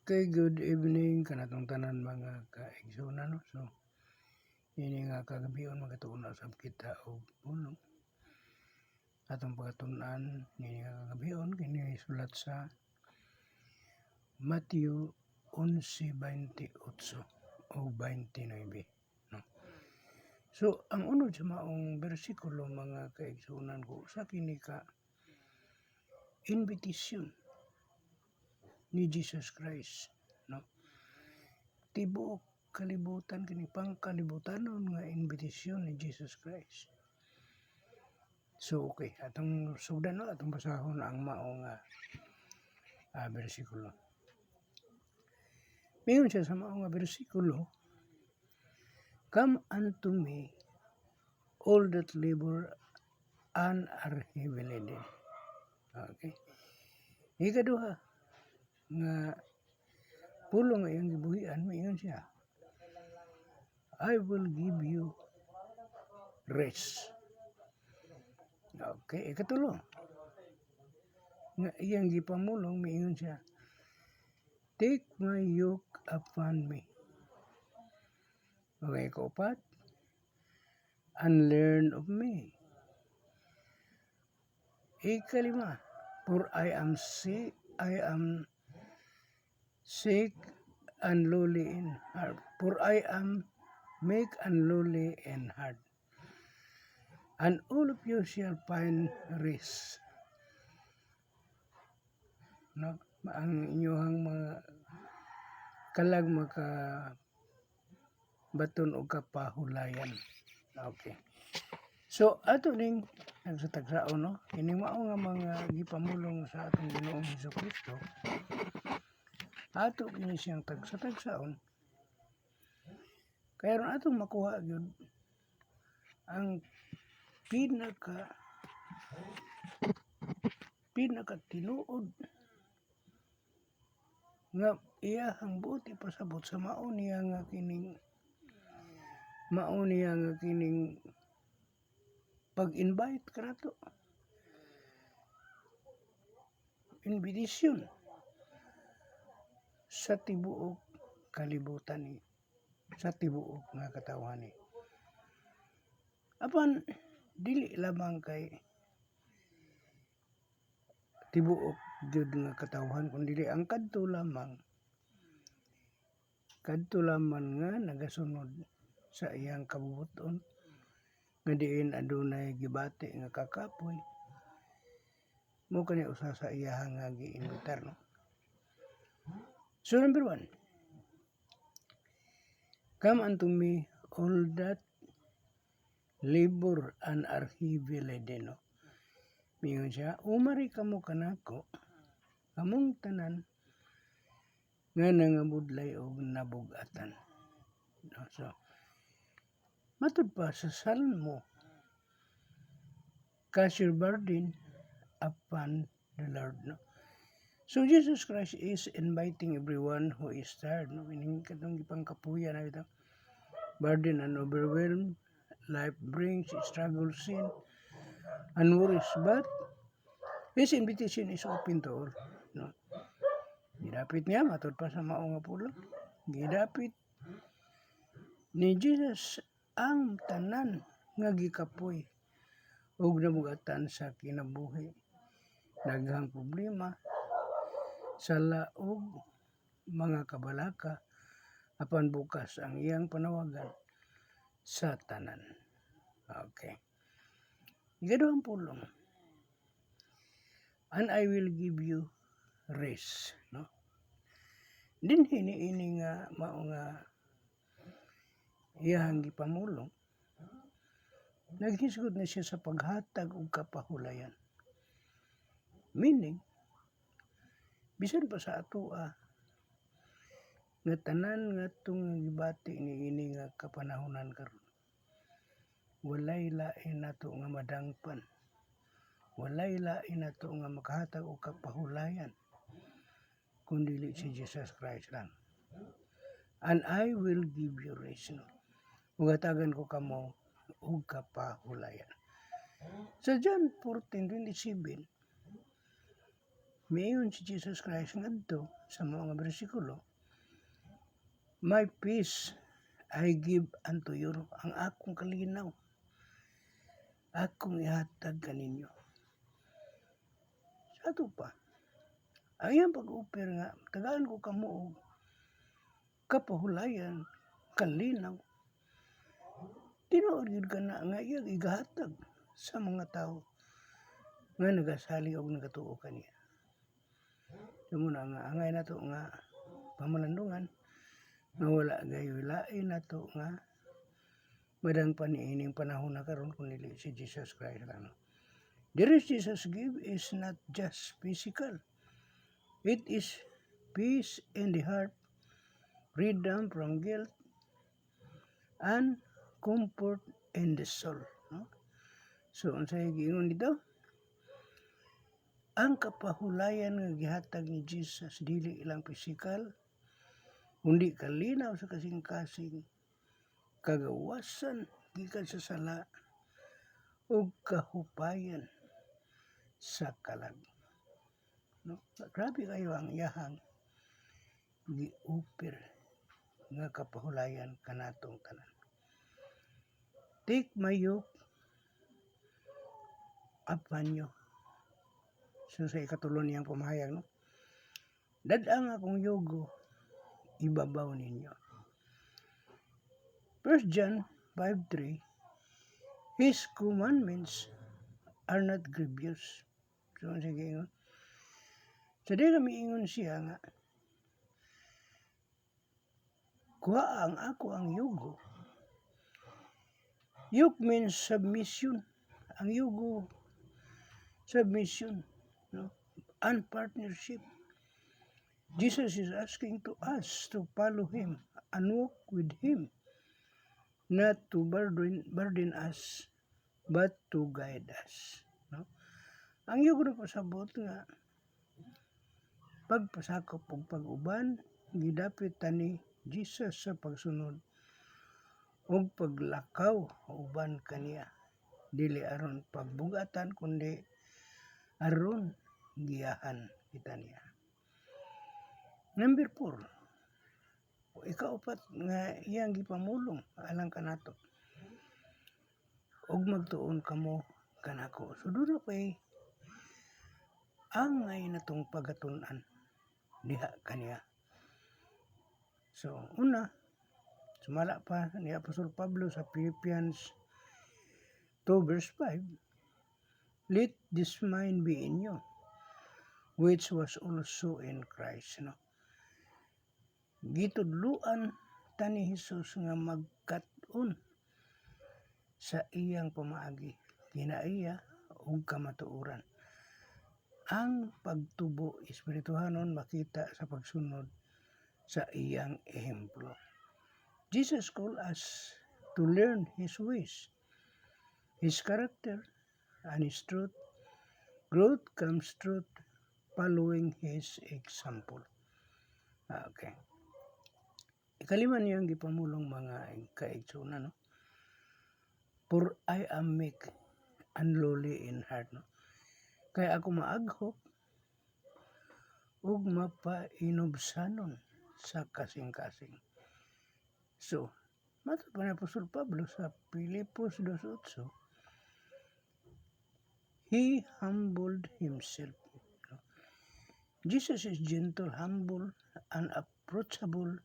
Okay, good evening kanatong tanan mga kaigsunan no. So ini nga kagabion magatuon sa kita og pulong. Atong pagtun-an ini nga kagabion kini sulat sa Matthew 11:28 o 29 no. So ang unod sa maong bersikulo mga kaigsunan ko sa kini ka invitation ni Jesus Christ no. Tibuok kalibutan kini pangkalibutanon nga invitation ni Jesus Christ. So okay, atong sugdan no, atong basahon ang mao nga bersikulo. Mingon siya sa mao nga bersikulo, "Come unto me, all that labor and are heavy laden." Okay. Ikaduha nga pulong nga iyang gibuhian, mingon siya, "I will give you rest." Okay, ikatulo nga iyang gipamulong, mingon siya, "Take my yoke upon me." Okay, kaupat, "And learn of me." Ikalima, "For I am sick and lowly in heart. For I am meek and lowly in heart. And all of you shall find rest." No, ang inyong mga kalag maka baton o kapahulayan. Okay. So ato ning nagsatagsaon no, ini mao nga mga gipamulong sa atong Ginoong Hesukristo. Ato kini siyang tagsatagsaon. Kaya ron atong makuha gyud ang pinaka tinuod nga iyahang buot ipasabot sa mao niya nga kining pag-invite kanato. Invitation sa tibuok kalibutan ni, sa tibuok nga katawhan ni. Apan dili lamang kay tibuok gyud nga katawhan kundi ang kadto lamang nga nagasunod sa iyang kabubuton nga diin adunay gibati nga kakapoy mo kani usa sa iyang nga giimbitar no. So number 1, "Come unto me all that labor and are heavy laden." No? Mingon siya, "Umari kamo kanako, kamong tanan nga nangabudlay og nabug-atan." No? So matud pa sa Salmo, "Cast your burden upon the Lord." No? So Jesus Christ is inviting everyone who is tired. No? Meaning katong gipangkapuya na ito. Burden and overwhelmed, life brings struggle, sin, and worries. But his invitation is open to all. No? Gidapit niya, matod pa sa mao nga pulo. Gidapit ni Jesus ang tanan nga gikapoy ug nabugatan sa kinabuhi. Daghang problema, sala ug mga kabalaka, apan bukas ang iyang panawagan sa tanan. Okay. Ikaduhang pulong, "And I will give you rest." No? Dinhi ini nga mao nga iyang gipamulong. Naghisgot na siya sa paghatag og kapahulayan. Meaning, bisan pa sa atoa nga tanan nga itong gibati ni ini nga kapanahonan karon, walay lain nato nga madangpan, walay lain nato nga makahatag og kapahulayan kundi si Jesus Christ lang. "And I will give you rest." No? Ug hatagan ko kamo og kapahulayan. Sa John 14:27, Miingon si Jesus Christ ngadto sa mga bersikulo, "My peace I give unto you." Ang akong kalinaw, akong ihatag kaninyo. Sa ato pa, ang iyang pag-offer nga, tagaan ko kamo og kapahulayan, kalinaw, tinuod gyud kana nga iyang igahatag sa mga tao nga nagasali og nagatuo kaniya. Sumuna nga angay nato nga pamalandungan nga wala gayoy lain nato nga madang paniining panahon na karon kun dili si Jesus Christ lang. The rest Jesus give is not just physical. It is peace in the heart, freedom from guilt, and comfort in the soul. No? So, unsay giingon dito? Ang kapahulayan nga gihatag ni Jesus dili ilang physical, kundi kalinaw sa kasing-kasing, kagawasan gikan sa sala, ug kahupayan sa kalag. No? Grabe kayo ang iyahang gi-offer nga kapahulayan kanatong tanan. Take my yoke upon you. So sa ikatulon niyang pamahayag, no? Dad-ang akong yogo, ibabaw ninyo. 1 John 5:3, His commandments are not grievous. So sige, no? So di kami ingon siya nga, kuha ang ako ang yogo. Yoke means submission. Ang yogo, submission, no? And partnership. Jesus is asking to us to follow Him and walk with Him, not to burden us, but to guide us. No? Ang yogo na pasabot nga, pagpasakop o pag-uban, gidapit tani Jesus sa pagsunod o paglakaw uban kaniya. Dili aron pagbugatan kundi aron giyahan kita niya. Number 4, ikaupat nga iyang gipamulong alang kanato. Og magtuon kamo kanako. So doon pa'y angay natong pagatun-an diha kaniya. So una, sumala pa ni Apostol Pablo sa Philippians 2 verse 5, let this mind be in you, which was also in Christ. No? Gitudluan ta ni Jesus nga magkat-on sa iyang pamaagi, kinaiya ug kamatuoran. Ang pagtubo espirituhanon makita sa pagsunod sa iyang ehemplo. Jesus called us to learn His ways, His character, and His truth. Growth comes through following His example. Okay. Ikalima niyang gipamulong mga kaigsunan, no? For I am meek and lowly in heart, no? Kaya ako maaghop ug mapainobsanon sa kasing-kasing. So, matod pa ni Apostol Pablo sa Filipos 2:8, He humbled Himself. Jesus is gentle, humble, and approachable.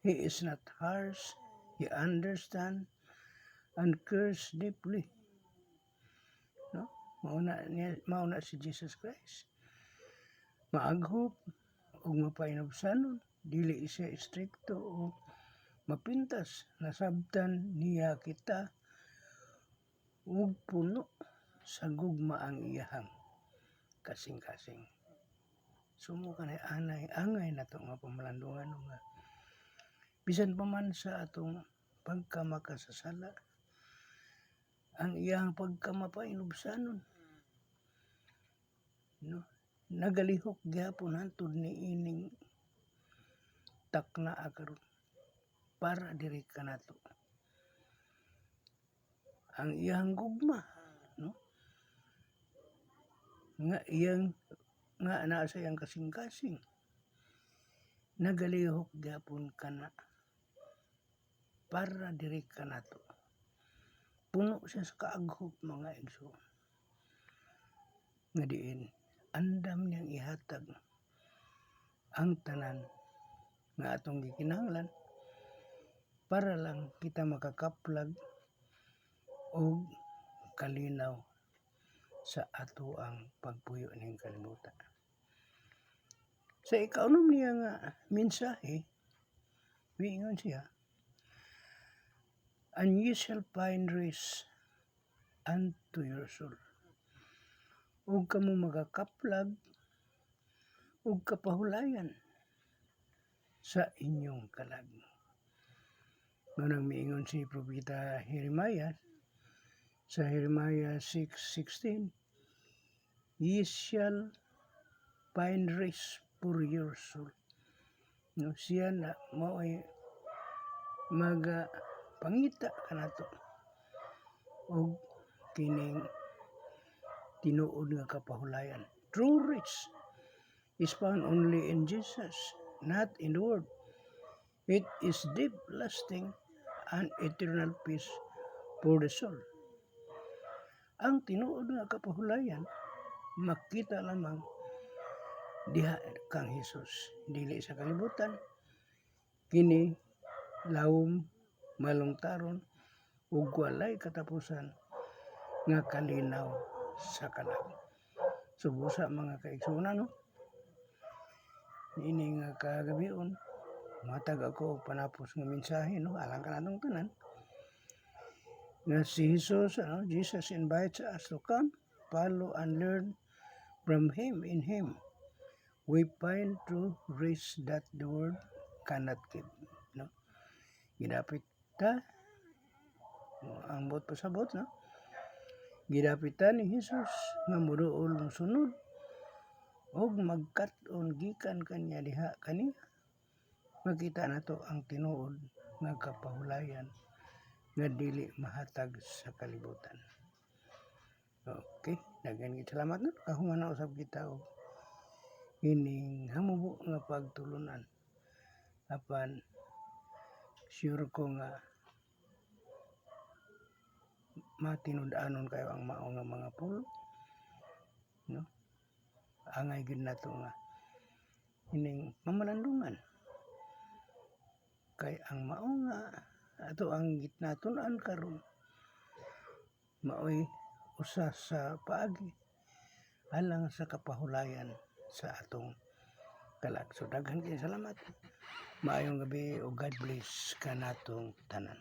He is not harsh. He understands and cares deeply. No? Mauna si Jesus Christ. Maaghop ug mapainobsanon, dili siya istrikto o mapintas, nasabtan niya kita ug puno sa gugma ang iyahang kasing-kasing. Sumo kanay angay na to nga pamalandungan nga bisan pa man sa atong pagkamakasasala, ang iyang pagkamapainobsanon, no? Nagalihok gyapon hantod ni ining takna karon para diri kanato. Ang iyang gugma, no? Nga iyang nga naa sa iyang kasing-kasing nagalihok gyapon kana para diri kanato. Puno siya sa kaaghop mga igsoon. Nga diin andam niyang ihatag ang tanan nga atong gikinahanglan para lang kita makakaplag og kalinaw sa ato ang pagpuyo ning kalibutan. Sa ikaunom niya nga mensahe, miingon siya, "And ye shall find rest unto your soul." Ug kamo makakaplag ug kapahulayan sa inyong kalag. Ngunang miingon si Propeta Jeremiah sa Jeremiah 6:16, "Ye shall find rest for your soul." No, siya na mao'y pangita kanato og kining tinuod nga kapahulayan. True rest is found only in Jesus, not in the world. It is deep, lasting, and eternal peace for the soul. Ang tinuod nga kapahulayan makita lamang diha kang Hesus, dili sa kalibutan. Kini lawom, malungtaron ug walay katapusan nga kalinaw sa kalag. So busa mga kaigsunan, no? Ini nga kagabion matag ako og panapos nga mensahe, no, alang kanatong tanan nga si Jesus, Jesus invites us to come, follow and learn from Him. In Him we find true rest that the world cannot give. No? Gidapit ta, ang bot pasabot, no? Gidapit ta ni Jesus nga moduol mosunod og magkat-on gikan kaniya diha kaniya. Makita nato ang tinuod nga kapahulayan nga dili mahatag sa kalibutan. Okay, daghan gid salamat, no? Kahuman na usab kita og ining hamubo nga pagtulunan. Apan sure ko nga matinud-anon kayo ang mao nga mga pulo, no? Angay gid nato nga ining mamalandungan kay ang mao nga ato ang gitnatun-an karon mao'y usa sa paagi alang sa kapahulayan sa atong kalag. So daghan kay salamat. Maayong gabi o God bless kanatong tanan.